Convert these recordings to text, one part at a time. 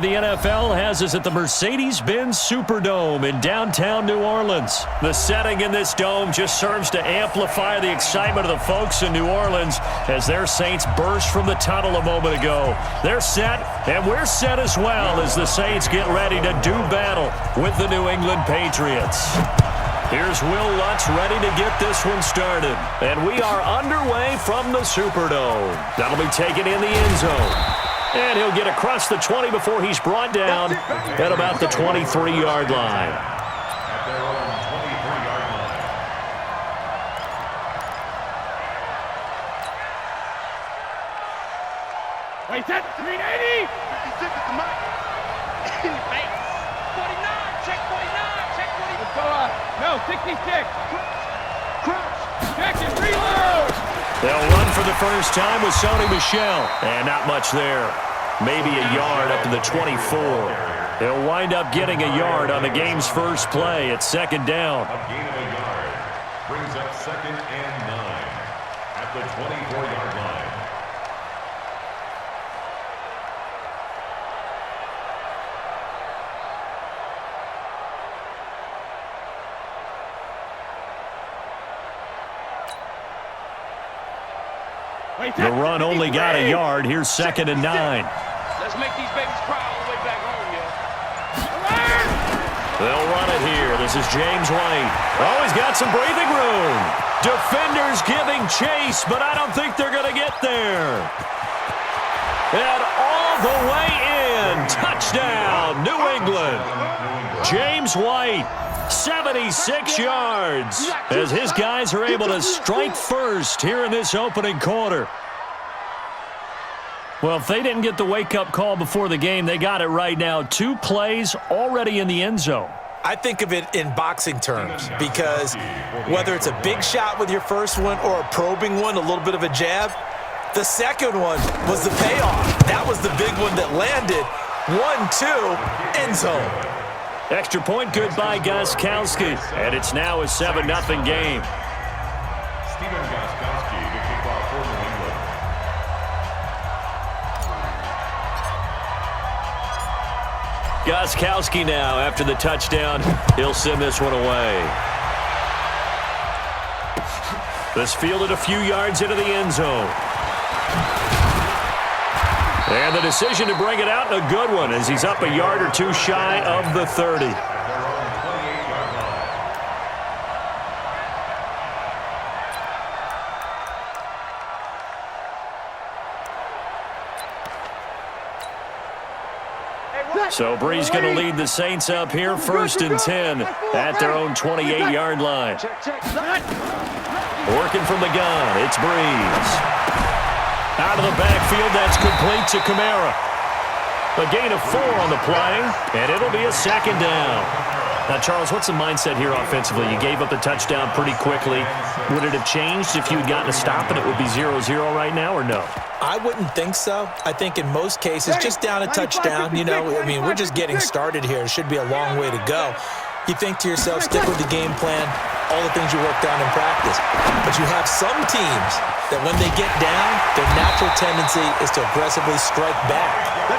The NFL has us at the Mercedes-Benz Superdome in downtown New Orleans. The setting in this dome just serves to amplify the excitement of the folks in New Orleans as their Saints burst from the tunnel a moment ago. They're set, and we're set as well as the Saints get ready to do battle with the New England Patriots. Here's Will Lutz ready to get this one started. And we are underway from the Superdome. That'll be taken in the end zone. And he'll get across the 20 before he's brought down at about the 23-yard line. At their own 23-yard line. Wait, set, 380! 56 at the mic. 49, check 49, check 49. Let's go up. No, 66. Crouch. Check and reload. They'll run for the first time with Sony Michel. And not much there. Maybe a yard up to the 24. They'll wind up getting a yard on the game's first play at second down. A gain of a yard brings up 2nd and 9 at the 24-yard line. The run only got a yard. Here's 2nd and 9. Let's make these babies cry all the way back home, yo. They'll run it here. This is James White. Oh, he's got some breathing room. Defenders giving chase, but I don't think they're going to get there. And all the way in. Touchdown, New England. James White. 76 yards as his guys are able to strike first here in this opening quarter. Well, if they didn't get the wake-up call before the game, they got it right now. 2 plays already in the end zone. I think of it in boxing terms because whether it's a big shot with your first one or a probing one, a little bit of a jab, the second one was the payoff. That was the big one that landed. 1-2, end zone. Extra point good by Gostkowski, and it's now a 7-0 game. Stephen Gostkowski to kick off for New England. Gostkowski now after the touchdown. He'll send this one away. This fielded a few yards into the end zone. And the decision to bring it out, a good one, as he's up a yard or two shy of the 30. So Bree's going to lead the Saints up here, 1st and 10 at their own 28-yard line. Working from the gun, it's Breeze. Out of the backfield, that's complete to Kamara. A gain of 4 on the play, and it'll be a 2nd down. Now, Charles, what's the mindset here offensively? You gave up the touchdown pretty quickly. Would it have changed if you had gotten a stop and it would be 0-0 right now, or no? I wouldn't think so. I think in most cases, just down a touchdown, you know, I mean, we're just getting started here. It should be a long way to go. You think to yourself, stick with the game plan, all the things you worked on in practice. But you have some teams that when they get down, their natural tendency is to aggressively strike back.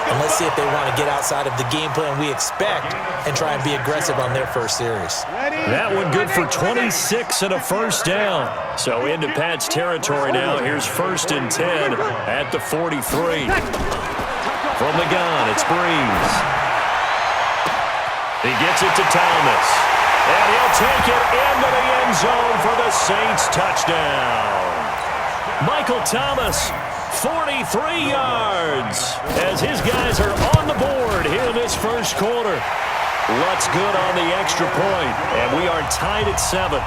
And let's see if they want to get outside of the game plan we expect and try and be aggressive on their first series. That one good for 26 and a 1st down. So into Pat's territory now. Here's 1st and 10 at the 43. From the gun, it's Breeze. He gets it to Thomas. And he'll take it into the end zone for the Saints touchdown. Michael Thomas, 43 yards, as his guys are on the board here in this first quarter. Lutz good on the extra point, and we are tied at 7.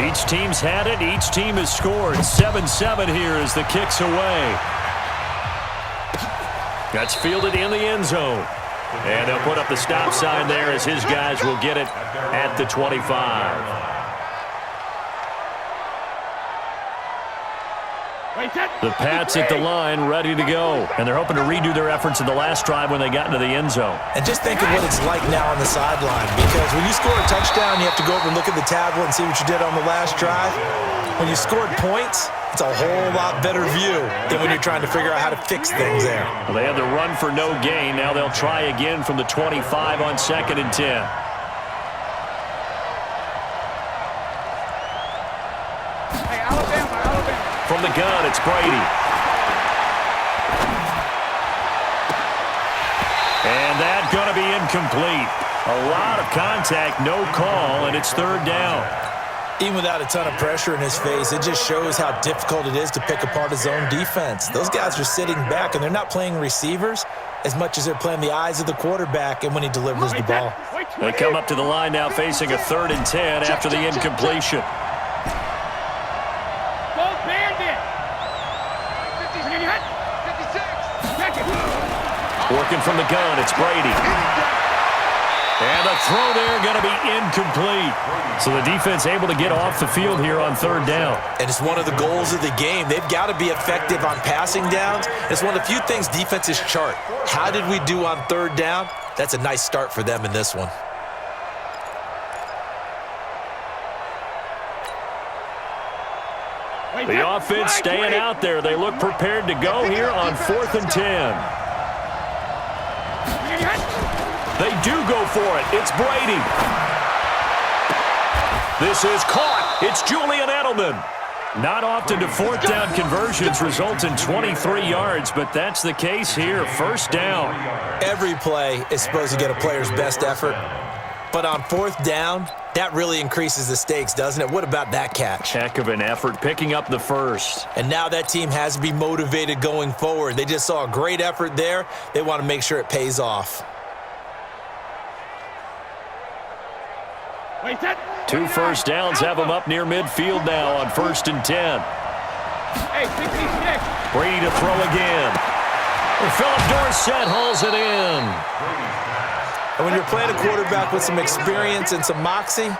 Each team's had it. Each team has scored. 7-7 here as the kick's away. That's fielded in the end zone. And they'll put up the stop sign there as his guys will get it at the 25. The Pats at the line, ready to go. And they're hoping to redo their efforts in the last drive when they got into the end zone. And just think of what it's like now on the sideline, because when you score a touchdown, you have to go over and look at the tablet and see what you did on the last drive. When you scored points, It's a whole lot better view than when you're trying to figure out how to fix things there. Well, they had the run for no gain. Now they'll try again from the 25 on 2nd and 10. Hey, Alabama. From the gun, it's Brady. And that's going to be incomplete. A lot of contact, no call, and it's 3rd down. Even without a ton of pressure in his face, it just shows how difficult it is to pick apart his own defense. Those guys are sitting back, and they're not playing receivers as much as they're playing the eyes of the quarterback and when he delivers the ball. They come up to the line now facing a 3rd and 10 after the incompletion. Gold bandit. 56. Working from the gun, it's Brady. And the throw there going to be incomplete. So the defense able to get off the field here on 3rd down. And it's one of the goals of the game. They've got to be effective on passing downs. It's one of the few things defenses chart. How did we do on 3rd down? That's a nice start for them in this one. The offense staying out there. They look prepared to go here on 4th and 10. They do go for it. It's Brady. This is caught. It's Julian Edelman. Not often do 4th down conversions result in 23 yards, but that's the case here. 1st down. Every play is supposed to get a player's best effort. But on 4th down, that really increases the stakes, doesn't it? What about that catch? Heck of an effort picking up the first. And now that team has to be motivated going forward. They just saw a great effort there. They want to make sure it pays off. 2 first downs have them up near midfield now on 1st and 10. Hey, 66. Brady to throw again. And Philip Dorsett hauls it in. And when you're playing a quarterback with some experience and some moxie,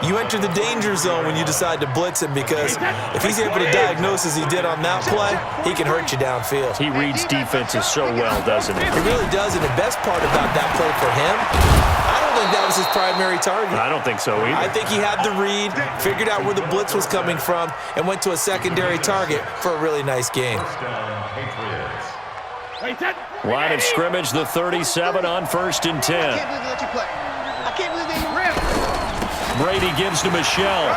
you enter the danger zone when you decide to blitz him, because if he's able to diagnose as he did on that play, he can hurt you downfield. He reads defenses so well, doesn't he? He really does, and the best part about that play for him, I don't think that was his primary target. I don't think so either. I think he had the read, figured out where the blitz was coming from, and went to a secondary target for a really nice game. Line of scrimmage, the 37 on 1st and 10. I can't believe they let you play. I can't believe they ripped. Brady gives to Michelle.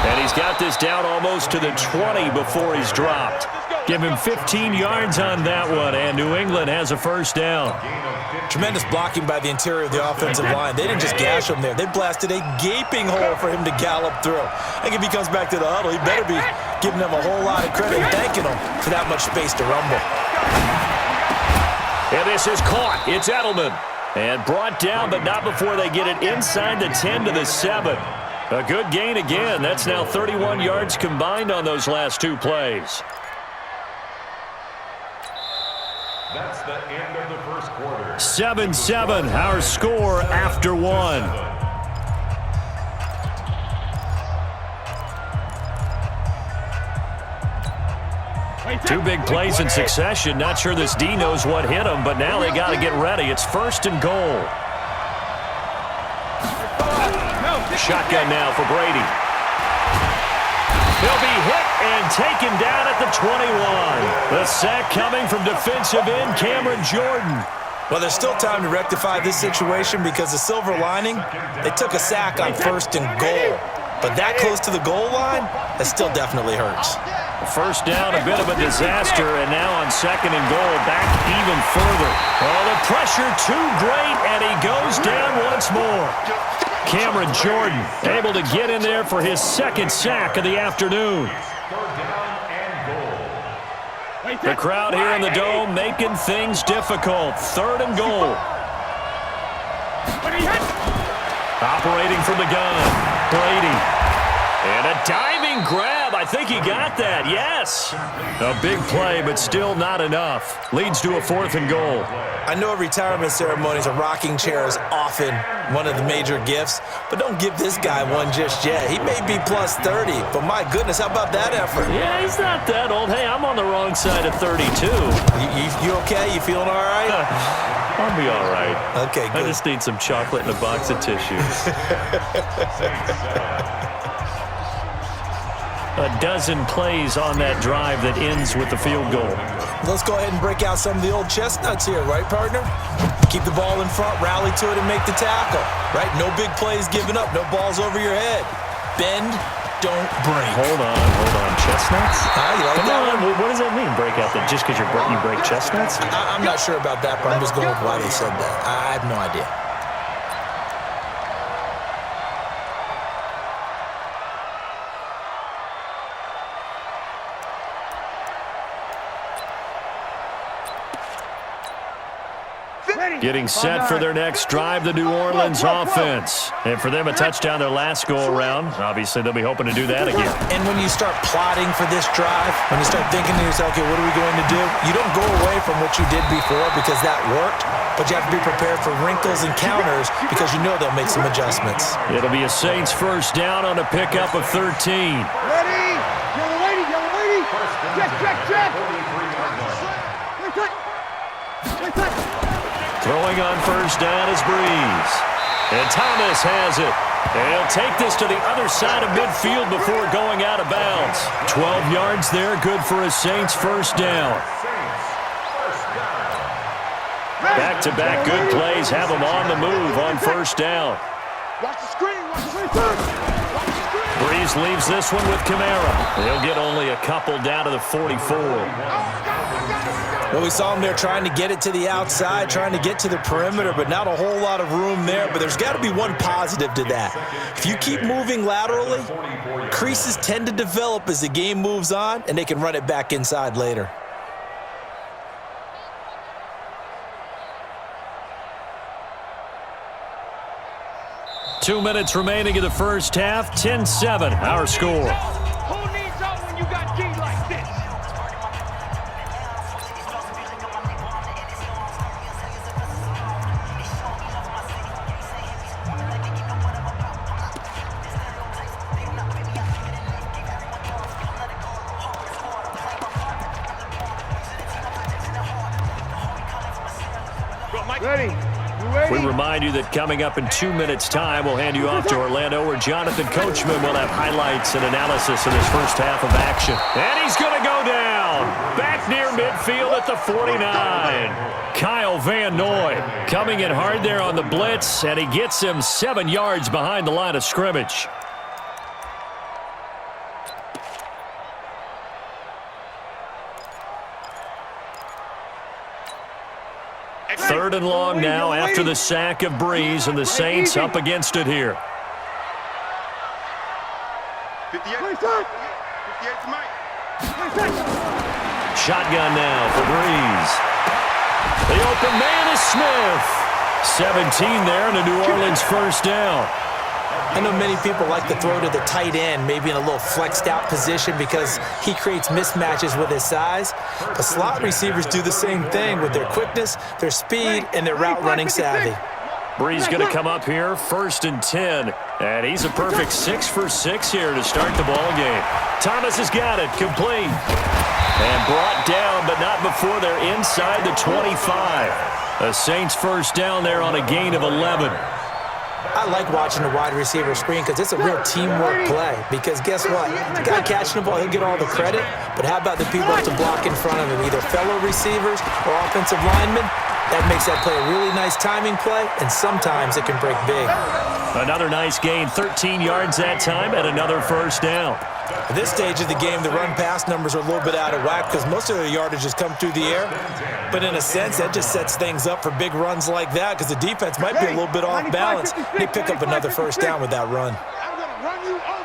And he's got this down almost to the 20 before he's dropped. Give him 15 yards on that one, and New England has a 1st down. Tremendous blocking by the interior of the offensive line. They didn't just gash him there. They blasted a gaping hole for him to gallop through. I think if he comes back to the huddle, he better be giving them a whole lot of credit and thanking them for that much space to rumble. And this is caught. It's Edelman. And brought down, but not before they get it inside the 10 to the 7. A good gain again. That's now 31 yards combined on those last 2 plays. That's the end of the first quarter. 7-7, our score after 1. Two big plays in succession. Not sure this D knows what hit him, but now they got to get ready. It's 1st and goal. Shotgun now for Brady. He'll be hit and taken down at the 21. The sack coming from defensive end Cameron Jordan. Well, there's still time to rectify this situation, because the silver lining, they took a sack on 1st and goal. But that close to the goal line, that still definitely hurts. 1st down, a bit of a disaster, and now on 2nd and goal, back even further. Oh, the pressure too great, and he goes down once more. Cameron Jordan able to get in there for his 2nd sack of the afternoon. The crowd here in the Dome making things difficult. 3rd and goal. Operating from the gun, Brady. And a diving grab. I think he got that. Yes. A big play, but still not enough. Leads to a 4th and goal. I know at retirement ceremonies, a rocking chair is often one of the major gifts, but don't give this guy one just yet. He may be plus 30, but my goodness, how about that effort? Yeah, he's not that old. Hey, I'm on the wrong side of 32. You okay? You feeling all right? I'll be all right. Okay, good. I just need some chocolate and a box of tissues. a dozen plays on that drive that ends with the field goal. Let's go ahead and break out some of the old chestnuts here, right, partner? Keep the ball in front, rally to it, and make the tackle, right? No big plays given up, no balls over your head. Bend, don't break. Hold on. Chestnuts? You like Come that on, one? what does that mean, break out? That just because you break chestnuts? I'm not sure about that, but I'm just going with why they said that. I have no idea. Getting set for their next drive, the New Orleans offense. And for them, a touchdown their last go-around. Obviously, they'll be hoping to do that again. And when you start plotting for this drive, when you start thinking to yourself, okay, what are we going to do? You don't go away from what you did before because that worked, but you have to be prepared for wrinkles and counters because you know they'll make some adjustments. It'll be a Saints first down on a pickup of 13. Ready? Yellow lady. Check. Throwing on first down is Breeze. And Thomas has it. And he'll take this to the other side of midfield before going out of bounds. 12 yards there, good for a Saints first down. Back-to-back good plays have them on the move on first down. Watch the screen. Breeze leaves this one with Kamara. He'll get only a couple down to the 44. Well, we saw him there trying to get it to the outside, trying to get to the perimeter, but not a whole lot of room there. But there's got to be one positive to that. If you keep moving laterally, creases tend to develop as the game moves on, and they can run it back inside later. Two minutes remaining in the first half, 10-7, our score. Who needs out when you got D like this? Ready? We remind you that coming up in 2 minutes' time, we'll hand you off to Orlando, where Jonathan Coachman will have highlights and analysis in his first half of action. And he's going to go down. Back near midfield at the 49. Kyle Van Noy coming in hard there on the blitz, and he gets him 7 yards behind the line of scrimmage. Third and long now after the sack of Breeze, and the Saints up against it here. 58 to Mike. Shotgun now for Breeze. The open man is Smith. 17 there, and a New Orleans first down. I know many people like to throw to the tight end, maybe in a little flexed out position because he creates mismatches with his size. But slot receivers do the same thing with their quickness, their speed, and their route running savvy. Breeze going to come up here, 1st and 10. And he's a perfect 6 for 6 here to start the ball game. Thomas has got it, complete. And brought down, but not before they're inside the 25. A Saints first down there on a gain of 11. I like watching the wide receiver screen because it's a real teamwork play. Because guess what? The guy catching the ball, he'll get all the credit. But how about the people up to block in front of him, either fellow receivers or offensive linemen? That makes that play a really nice timing play, and sometimes it can break big. Another nice gain, 13 yards that time, and another first down. At this stage of the game, the run-pass numbers are a little bit out of whack because most of the yardage has come through the air. But in a sense, that just sets things up for big runs like that because the defense might be a little bit off balance. They pick up another first down with that run. I'm going to run you over.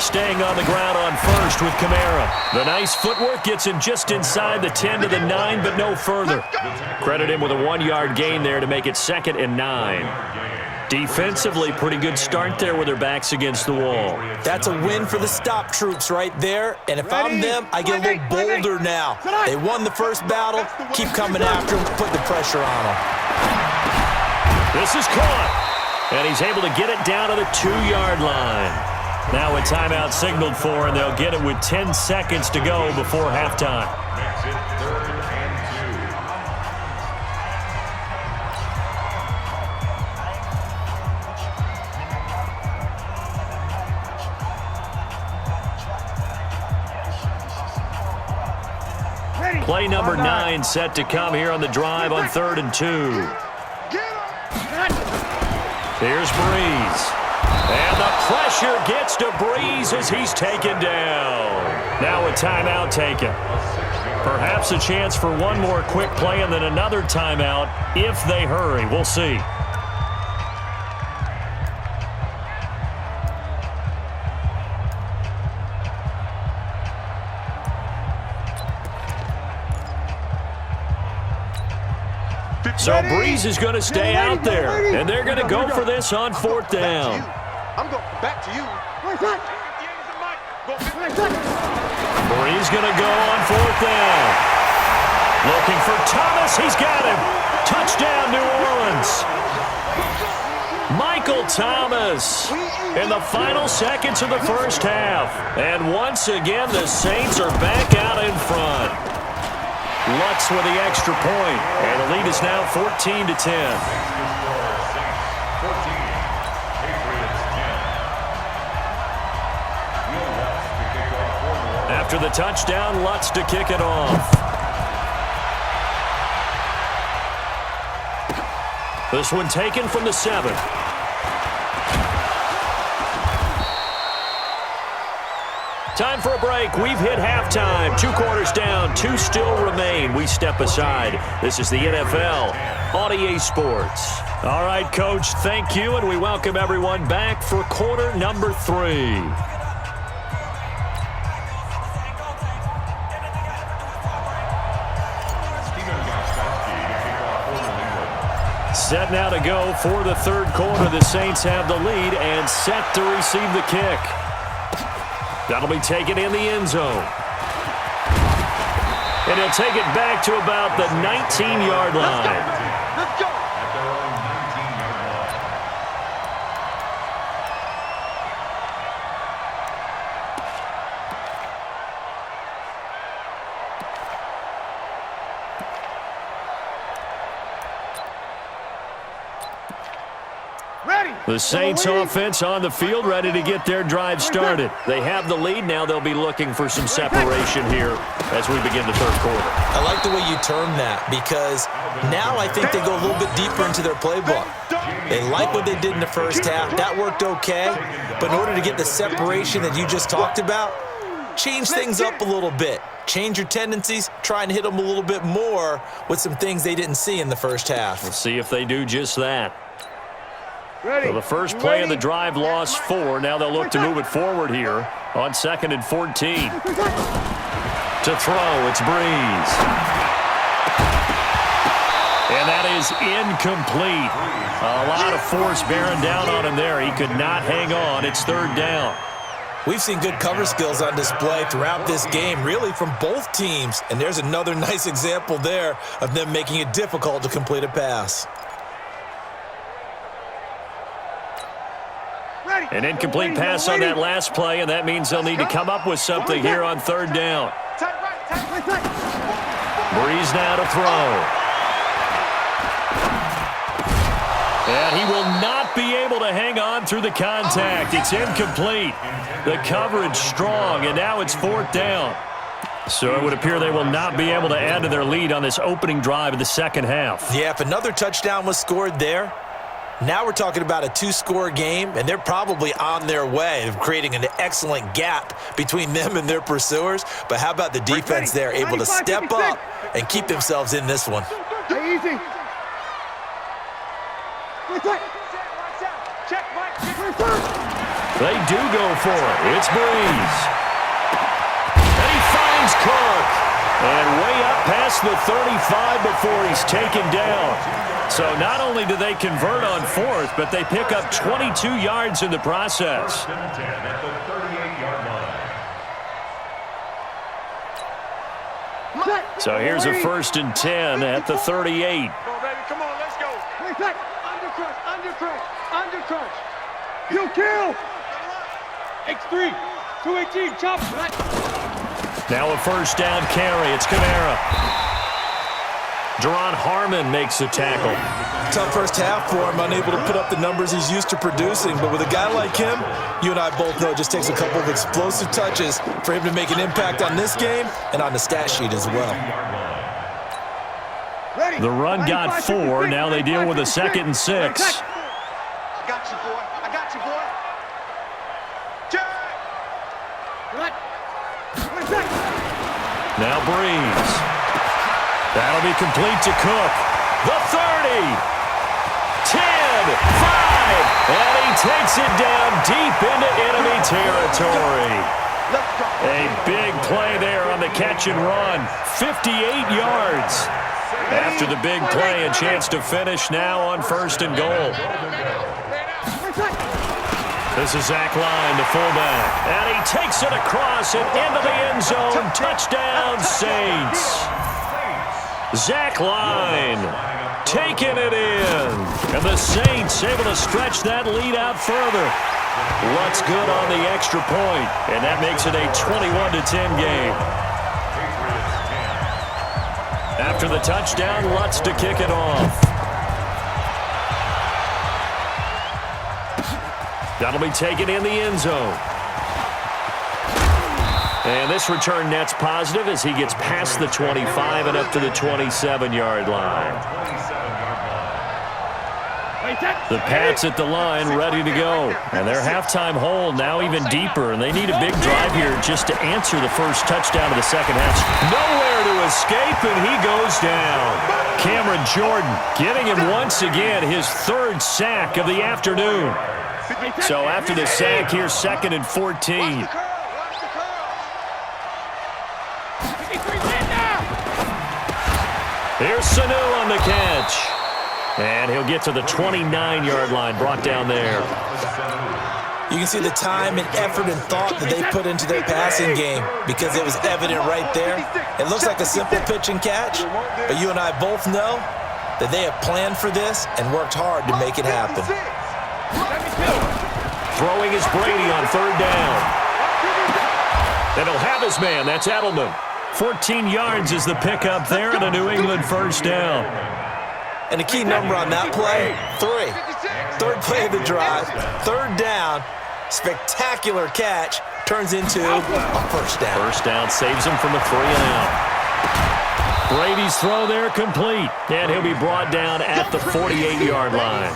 Staying on the ground on first with Kamara. The nice footwork gets him just inside the 10 to the 9, but no further. Credit him with a 1-yard gain there to make it 2nd and 9. Defensively, pretty good start there with their backs against the wall. That's a win for the stop troops right there. And if I'm them, I get a little bolder now. They won the first battle. Keep coming after them. Put the pressure on them. This is caught. And he's able to get it down to the 2-yard line. Now a timeout signaled for, and they'll get it with 10 seconds to go before halftime. Makes it 3rd and 2. Play number 9 set to come here on the drive on 3rd and 2. Here's Breeze. And the pressure gets to Breeze as he's taken down. Now a timeout taken. Perhaps a chance for one more quick play and then another timeout if they hurry. We'll see. So Breeze is going to stay out there, and they're going to go for this on 4th down. I'm going back to you. Breeze going to go on 4th down. Looking for Thomas. He's got him. Touchdown, New Orleans. Michael Thomas in the final seconds of the first half. And once again, the Saints are back out in front. Lutz with the extra point, and the lead is now 14-10. After the touchdown, Lutz to kick it off. This one taken from the 7. Time for a break. We've hit halftime. 2 quarters down. 2 still remain. We step aside. This is the NFL on EA Sports. All right, Coach, thank you, and we welcome everyone back for quarter number 3. Set now to go for the 3rd quarter. The Saints have the lead and set to receive the kick. That'll be taken in the end zone. And he'll take it back to about the 19-yard line. Let's go. The Saints offense on the field, ready to get their drive started. They have the lead. Now they'll be looking for some separation here as we begin the 3rd quarter. I like the way you term that because now I think they go a little bit deeper into their playbook. They like what they did in the first half. That worked okay. But in order to get the separation that you just talked about, change things up a little bit. Change your tendencies, try and hit them a little bit more with some things they didn't see in the first half. We'll see if they do just that. So the first play of the drive lost 4. Now they'll look to move it forward here on 2nd and 14. To throw, it's Breeze. And that is incomplete. A lot of force bearing down on him there. He could not hang on. It's 3rd down. We've seen good cover skills on display throughout this game, really from both teams. And there's another nice example there of them making it difficult to complete a pass. An incomplete pass on that last play, and that means they'll need to come up with something here on 3rd down. Breeze now to throw. And he will not be able to hang on through the contact. It's incomplete. The coverage strong, and now it's 4th down. So it would appear they will not be able to add to their lead on this opening drive of the second half. Yeah, if another touchdown was scored there, now we're talking about a 2-score game, and they're probably on their way of creating an excellent gap between them and their pursuers. But how about the defense there, able to step up and keep themselves in this one? Easy. They do go for it. It's Breeze. And he finds Cook. And way up past the 35 before he's taken down. So not only do they convert on 4th, but they pick up 22 yards in the process. So here's a 1st and 10 at the 38. Come on, baby. Come on, let's go. Undercrush. You kill. X3. 218. Chop. Now a 1st down carry. It's Kamara. Deron Harmon makes the tackle. Tough first half for him, unable to put up the numbers he's used to producing. But with a guy like him, you and I both know it just takes a couple of explosive touches for him to make an impact on this game and on the stat sheet as well. The run got 4. Now they deal with a 2nd and 6. I got you, boy. I got you, boy. Now Breeze. That'll be complete to Cook. The 30. 10. 5. And he takes it down deep into enemy territory. A big play there on the catch and run. 58 yards. After the big play, a chance to finish now on 1st and goal. This is Zach Line, the fullback. And he takes it across and into the end zone. Touchdown, Saints. Zach Line taking it in. And the Saints able to stretch that lead out further. Lutz good on the extra point, and that makes it a 21-10 game. After the touchdown, Lutz to kick it off. That'll be taken in the end zone. And this return net's positive as he gets past the 25 and up to the 27-yard line. The Pats at the line ready to go. And their halftime hole now even deeper. And they need a big drive here just to answer the first touchdown of the second half. Nowhere to escape, and he goes down. Cameron Jordan getting him once again his 3rd sack of the afternoon. So after the sack, here's 2nd and 14. Here's Sanu on the catch. And he'll get to the 29-yard line, brought down there. You can see the time and effort and thought that they put into their passing game because it was evident right there. It looks like a simple pitch and catch, but you and I both know that they have planned for this and worked hard to make it happen. Throwing is Brady on 3rd down. And he'll have his man. That's Edelman. 14 yards is the pickup there and a New England 1st down. And the key number on that play, 3. 3rd play of the drive, 3rd down, spectacular catch, turns into a 1st down. 1st down saves him from a 3 and out. Brady's throw there complete, and he'll be brought down at the 48-yard line.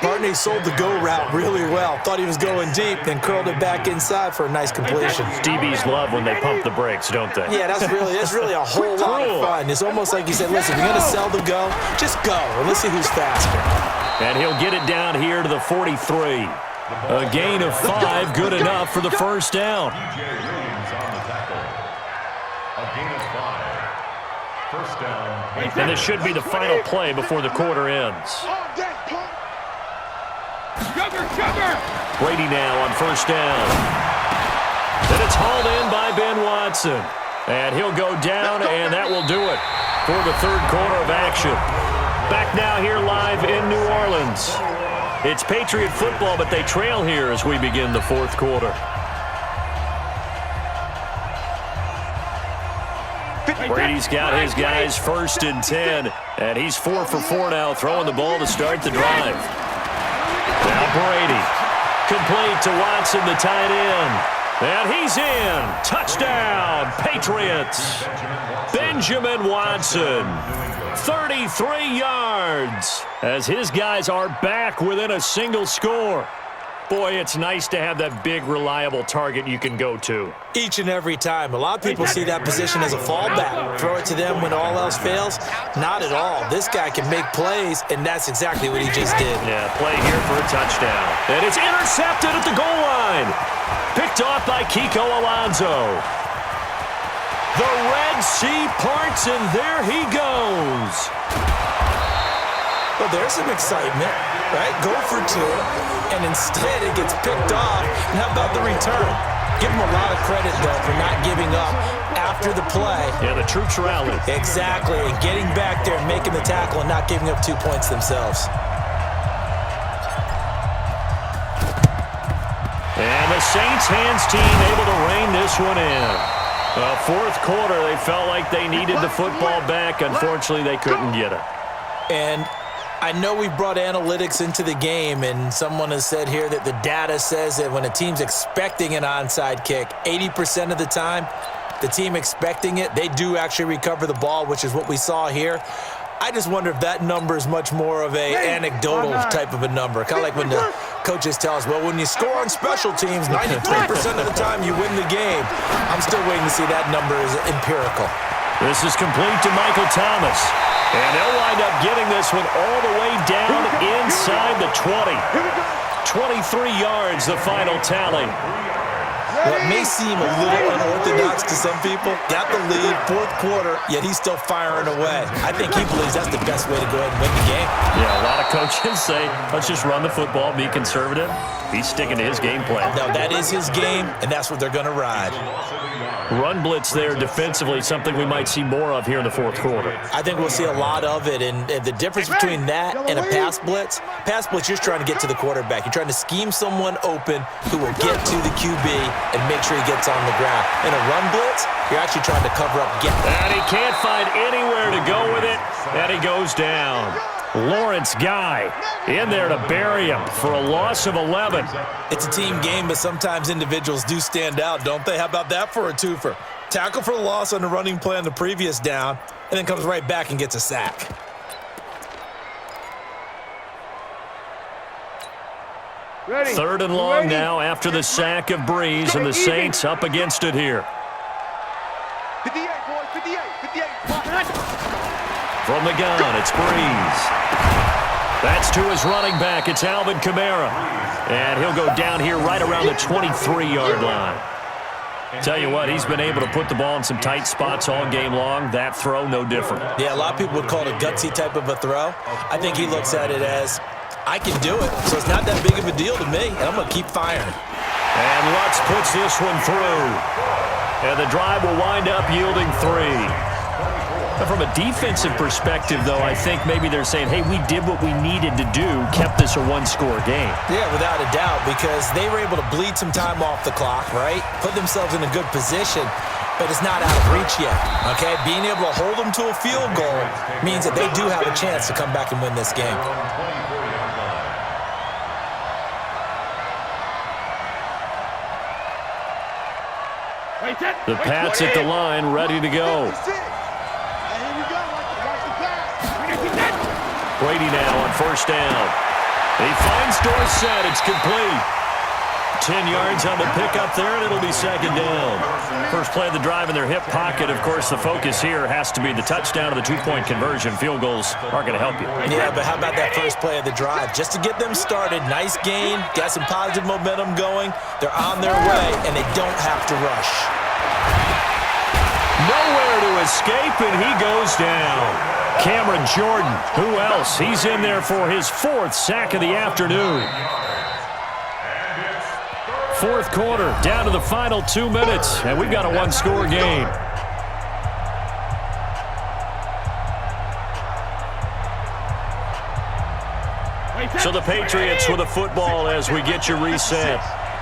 Barney sold the go route really well. Thought he was going deep, then curled it back inside for a nice completion. DBs love when they pump the brakes, don't they? Yeah, that's really a whole lot of fun. It's almost like you said, listen, if you're going to sell the go, just go, and let's see who's faster. And he'll get it down here to the 43. A gain of 5, good enough for the 1st down. And this should be the final play before the quarter ends. Brady now on 1st down. And it's hauled in by Ben Watson. And he'll go down, and that will do it for the 3rd quarter of action. Back now here live in New Orleans. It's Patriot football, but they trail here as we begin the 4th quarter. Brady's got his guys 1st and 10, and he's 4 for 4 now, throwing the ball to start the drive. Now Brady, complete to Watson, the tight end. And he's in. Touchdown, Patriots. Benjamin Watson, 33 yards, as his guys are back within a single score. Boy, it's nice to have that big, reliable target you can go to. Each and every time. A lot of people see that position as a fallback. Throw it to them when all else fails. Not at all. This guy can make plays, and that's exactly what he just did. Yeah, play here for a touchdown. And it's intercepted at the goal line. Picked off by Kiko Alonso. The Red Sea parts, and there he goes. Well, there's some excitement, right? Go for 2, and instead it gets picked off. And how about the return? Give him a lot of credit, though, for not giving up after the play. Yeah, the troops rallied. Exactly, and getting back there and making the tackle and not giving up 2 points themselves. And the Saints hands team able to rein this one in. Fourth quarter, they felt like they needed the football back. Unfortunately, they couldn't get it. And I know we brought analytics into the game, and someone has said here that the data says that when a team's expecting an onside kick, 80% of the time, the team expecting it, they do actually recover the ball, which is what we saw here. I just wonder if that number is much more of a anecdotal type of a number. Kind of like when the coaches tell us, well, when you score on special teams, 93% of the time you win the game. I'm still waiting to see that number is empirical. This is complete to Michael Thomas. And they'll wind up getting this one all the way down inside the 20. 23 yards, the final tally. Well, it may seem a little unorthodox to some people. Got the lead, fourth quarter, yet he's still firing away. I think he believes that's the best way to go ahead and win the game. Yeah, a lot of coaches say, let's just run the football, be conservative. He's sticking to his game plan. No, that is his game, and that's what they're going to ride. Run blitz there defensively, something we might see more of here in the fourth quarter. I think we'll see a lot of it, and the difference between that and a pass blitz, you're just trying to get to the quarterback. You're trying to scheme someone open who will get to the QB and make sure he gets on the ground. In a run blitz, you're actually trying to cover up. And he can't find anywhere to go with it, and he goes down. Lawrence Guy in there to bury him for a loss of 11. It's a team game, but sometimes individuals do stand out, don't they? How about that for a twofer? Tackle for the loss on the running play on the previous down, and then comes right back and gets a sack. Ready. Third and long now after the sack of Breeze, and the Saints up against it here. 58, boys, 58, 58. From the gun, it's Breeze. That's to his running back. It's Alvin Kamara. And he'll go down here right around the 23-yard line. Tell you what, he's been able to put the ball in some tight spots all game long. That throw, no different. Yeah, a lot of people would call it a gutsy type of a throw. I think he looks at it as, I can do it, so it's not that big of a deal to me, and I'm going to keep firing. And Lutz puts this one through. And the drive will wind up yielding 3. From a defensive perspective, though, I think maybe they're saying, hey, we did what we needed to do, kept this a one-score game. Yeah, without a doubt, because they were able to bleed some time off the clock, right? Put themselves in a good position, but it's not out of reach yet, okay? Being able to hold them to a field goal means that they do have a chance to come back and win this game. The Pats at the line, ready to go. Brady now on first down. He finds Dorsett. It's complete. 10 yards on the pickup there, and it'll be second down. First play of the drive in their hip pocket. Of course, the focus here has to be the touchdown of the two-point conversion. Field goals aren't going to help you. Yeah, but how about that first play of the drive? Just to get them started, nice gain, got some positive momentum going. They're on their way, and they don't have to rush. Nowhere to escape, and he goes down. Cameron Jordan, who else? He's in there for his 4th sack of the afternoon. Fourth quarter, down to the final 2 minutes, and we've got a one-score game. So the Patriots with a football as we get you reset.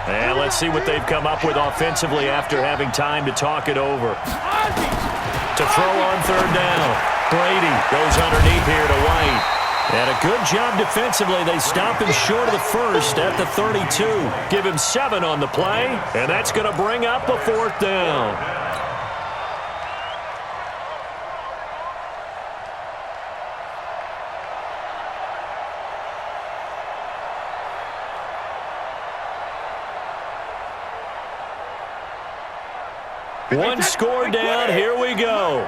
And let's see what they've come up with offensively after having time to talk it over. To throw on third down. Brady goes underneath here to White. And a good job defensively. They stop him short of the first at the 32. Give him 7 on the play, and that's going to bring up a 4th down. One score down. Here we go.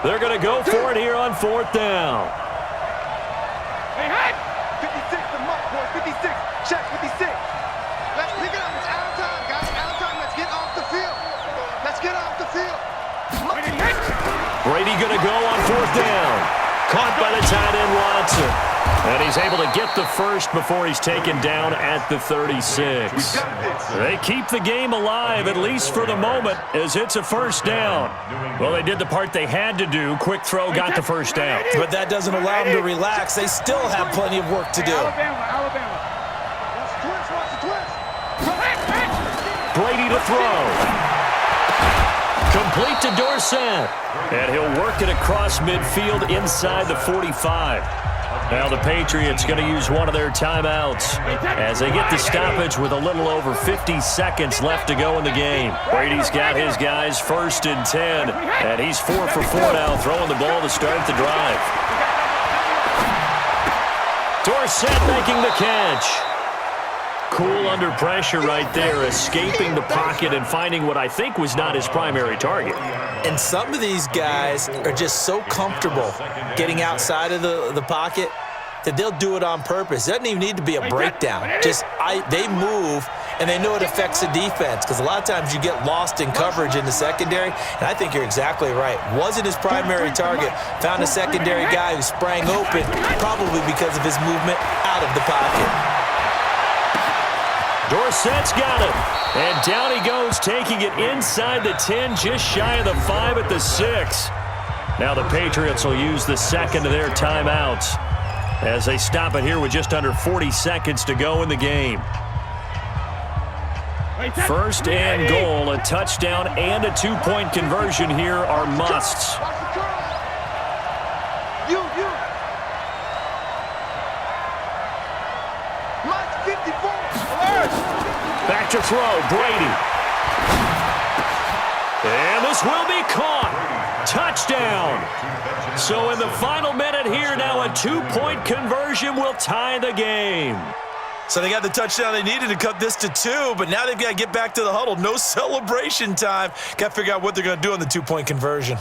They're going to go for it here on 4th down. Hey, hey! 56, the mark, boys. 56. Check, 56. Let's pick it up. It's out of time, guys. Out of time. Let's get off the field. Let's get off the field. Brady going to go on 4th down. Caught by the tight end Watson. And he's able to get the first before he's taken down at the 36. They keep the game alive, at least for the moment, as it's a first down. Well, they did the part they had to do. Quick throw got the first down. But that doesn't allow them to relax. They still have plenty of work to do. Alabama. Watch the twist. Brady to throw. Complete to Dorsett. And he'll work it across midfield inside the 45. Now the Patriots going to use one of their timeouts as they get the stoppage with a little over 50 seconds left to go in the game. Brady's got his guys 1st and 10, and he's 4 for 4 now, throwing the ball to start the drive. Dorsett making the catch. Cool under pressure right there, escaping the pocket and finding what I think was not his primary target. And some of these guys are just so comfortable getting outside of the pocket that they'll do it on purpose. It doesn't even need to be a breakdown. They move, and they know it affects the defense because a lot of times you get lost in coverage in the secondary, and I think you're exactly right. Wasn't his primary target. Found a secondary guy who sprang open, probably because of his movement out of the pocket. Dorsett's got it. And down he goes, taking it inside the 10, just shy of the 5 at the 6. Now the Patriots will use the second of their timeouts as they stop it here with just under 40 seconds to go in the game. 1st and goal, a touchdown and a 2-point conversion here are musts. Back to throw, Brady. And this will be caught. Touchdown. So in the final minute here, now a 2-point conversion will tie the game. So they got the touchdown they needed to cut this to 2, but now they've got to get back to the huddle. No celebration time. Got to figure out what they're going to do on the 2-point conversion.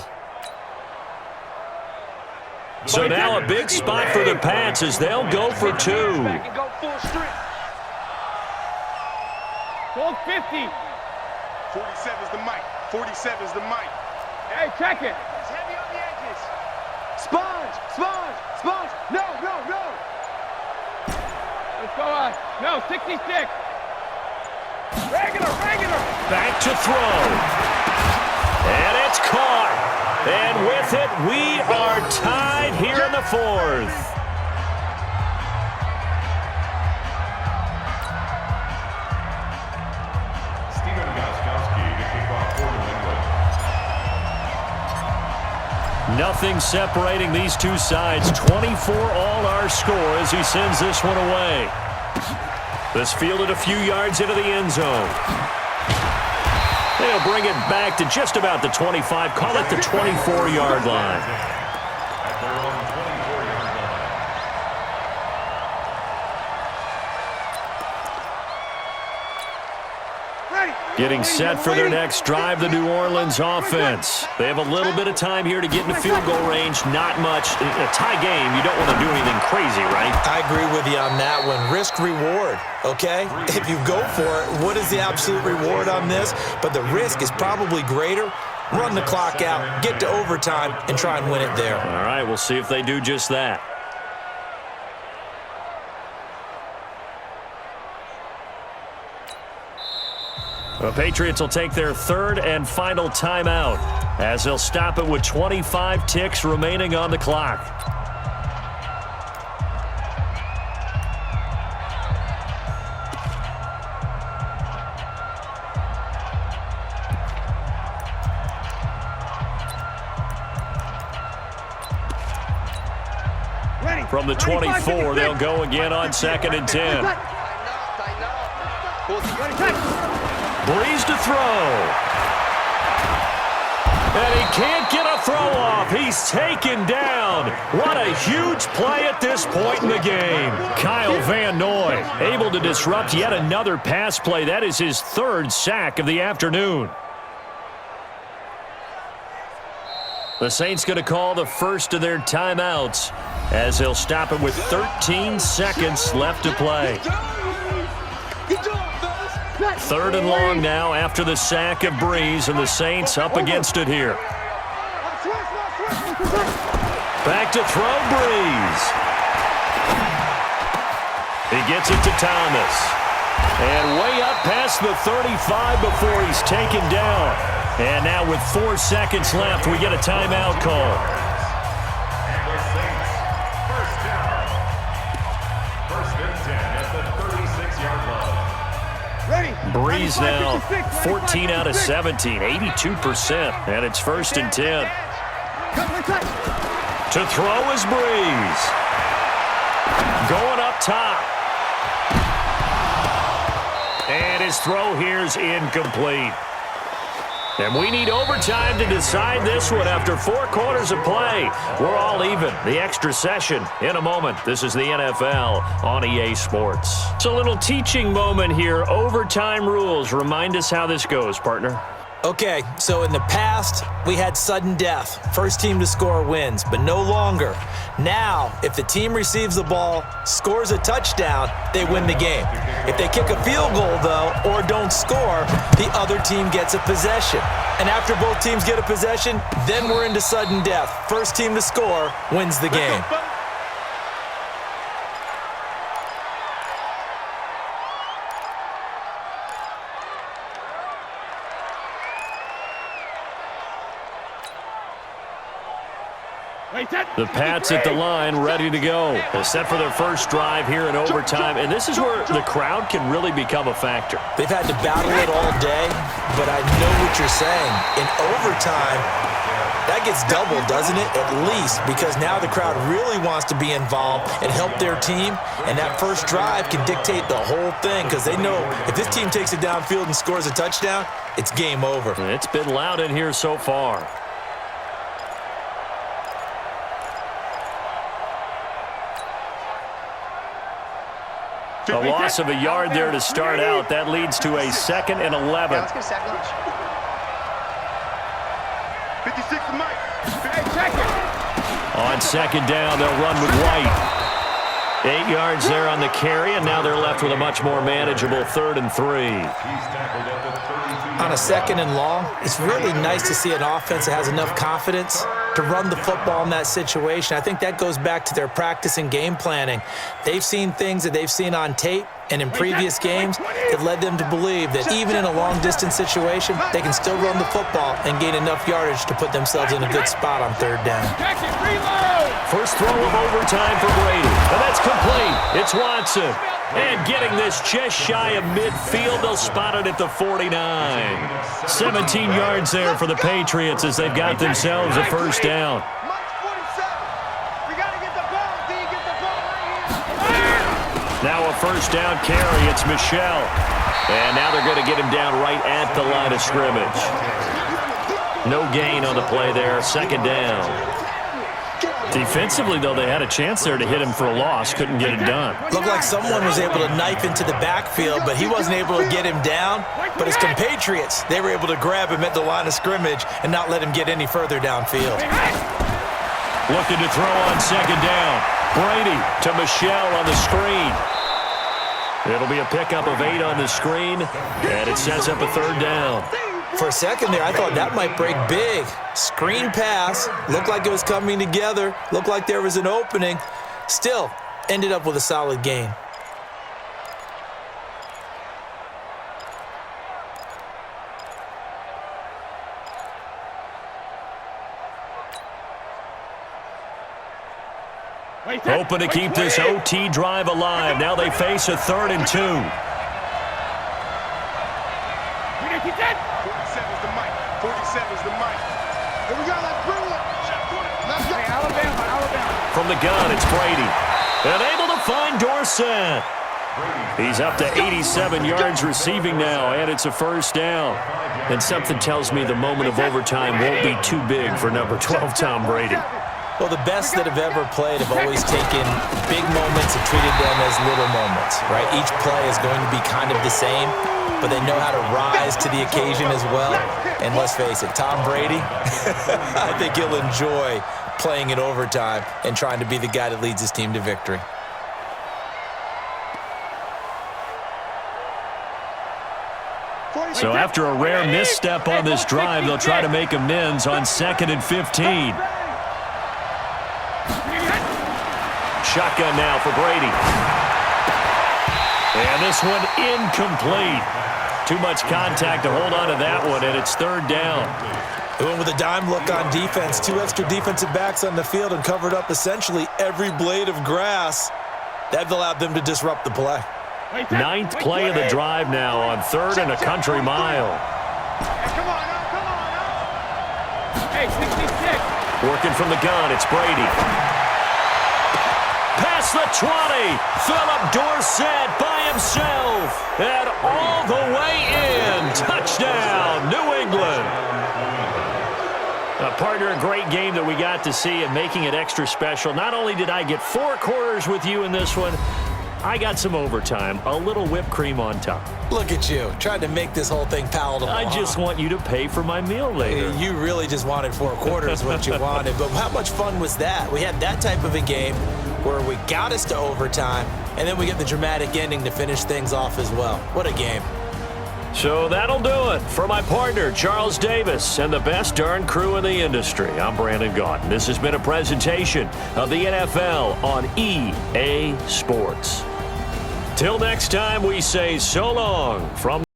So now a big spot for the Pats as they'll go for 2. Goal 50. 47's the mic. 47's the mic. Hey, check it. It's heavy on the edges. Sponge. No. Let's go on. No, 66. Regular. Back to throw. And it's caught. And with it, we are tied here in the 4th. Nothing separating these two sides. 24 all our score as he sends this one away. This fielded a few yards into the end zone. They'll bring it back to just about the 25. Call it the 24-yard line. Getting set for their next drive, the New Orleans offense. They have a little bit of time here to get into field goal range. Not much. In a tie game, you don't want to do anything crazy, right? I agree with you on that one. Risk-reward, okay? If you go for it, what is the absolute reward on this? But the risk is probably greater. Run the clock out, get to overtime, and try and win it there. All right, we'll see if they do just that. The Patriots will take their 3rd and final timeout as they'll stop it with 25 ticks remaining on the clock. From the 24, they'll go again on 2nd and 10. Breeze to throw. And he can't get a throw off. He's taken down. What a huge play at this point in the game. Kyle Van Noy able to disrupt yet another pass play. That is his 3rd sack of the afternoon. The Saints going to call the first of their timeouts as they'll stop it with 13 seconds left to play. 3rd and long now after the sack of Breeze, and the Saints up against it here. Back to throw, Breeze. He gets it to Thomas. And way up past the 35 before he's taken down. And now with 4 seconds left, we get a timeout call. And the Saints, first down. 1st and 10 at the 36-yard line. Ready. Breeze now 14 out of 17, 82%, and it's 1st and 10. To throw is Breeze. Going up top. And his throw here is incomplete. And we need overtime to decide this one after 4 quarters of play. We're all even. The extra session in a moment. This is the NFL on EA Sports. It's a little teaching moment here. Overtime rules. Remind us how this goes, partner. Okay, so in the past, we had sudden death. First team to score wins, but no longer. Now, if the team receives the ball, scores a touchdown, they win the game. If they kick a field goal, though, or don't score, the other team gets a possession. And after both teams get a possession, then we're into sudden death. First team to score wins the game. The Pats at the line, ready to go. They're set for their first drive here in overtime, and this is where the crowd can really become a factor. They've had to battle it all day, but I know what you're saying. In overtime, that gets doubled, doesn't it? At least, because now the crowd really wants to be involved and help their team, and that first drive can dictate the whole thing because they know if this team takes it downfield and scores a touchdown, it's game over. It's been loud in here so far. A loss of a yard there to start out. That leads to a 2nd and 11. Let's get a second. 56 to Mike. On 2nd down, they'll run with White. 8 yards there on the carry, and now they're left with a much more manageable 3rd and 3. On a 2nd and long, it's really nice to see an offense that has enough confidence to run the football in that situation. I think that goes back to their practice and game planning. They've seen things that they've seen on tape and in previous games that led them to believe that even in a long-distance situation, they can still run the football and gain enough yardage to put themselves in a good spot on 3rd down. First throw of overtime for Brady, and that's complete. It's Watson. And getting this just shy of midfield, they'll spot it at the 49. 17 yards there for the Patriots as they've got themselves a first down. Now a first down carry. It's Michelle. And now they're going to get him down right at the line of scrimmage. No gain on the play there. 2nd down. Defensively, though, they had a chance there to hit him for a loss. Couldn't get it done. Looked like someone was able to knife into the backfield, but he wasn't able to get him down. But his compatriots, they were able to grab him at the line of scrimmage and not let him get any further downfield. Looking to throw on 2nd down. Brady to Michelle on the screen. It'll be a pickup of 8 on the screen, and it sets up a 3rd down. For a second there, I thought that might break big. Screen pass. Looked like it was coming together. Looked like there was an opening. Still, ended up with a solid gain. Hoping to keep this OT drive alive. Now they face a 3rd and 2. 47's the mic. 47's the mic. Here we go. Let's bring it. Let's go. Alabama. From the gun, it's Brady. And able to find Dorsett. He's up to 87 yards receiving now, and it's a first down. And something tells me the moment of overtime won't be too big for number 12, Tom Brady. Well, the best that have ever played have always taken big moments and treated them as little moments, right? Each play is going to be kind of the same, but they know how to rise to the occasion as well. And let's face it, Tom Brady, I think he'll enjoy playing in overtime and trying to be the guy that leads his team to victory. So after a rare misstep on this drive, they'll try to make amends on 2nd and 15. Shotgun now for Brady. And this one incomplete. Too much contact to hold on to that one, and it's 3rd down. They went with a dime look on defense. 2 extra defensive backs on the field and covered up essentially every blade of grass. That allowed them to disrupt the play. Ninth play of the drive now on 3rd and a country mile. Hey, come on now, come on now. Hey, 66. Working from the gun, it's Brady. Past the 20. Philip Dorsett by himself. And all the way in. Touchdown, New England. Partner, a great game that we got to see and making it extra special. Not only did I get 4 quarters with you in this one, I got some overtime, a little whipped cream on top. Look at you, trying to make this whole thing palatable. I just want you to pay for my meal later. You really just wanted 4 quarters, what you wanted. But how much fun was that? We had that type of a game where we got us to overtime, and then we get the dramatic ending to finish things off as well. What a game. So that'll do it. For my partner, Charles Davis, and the best darn crew in the industry, I'm Brandon Gaudin. This has been a presentation of the NFL on EA Sports. Till next time, we say so long from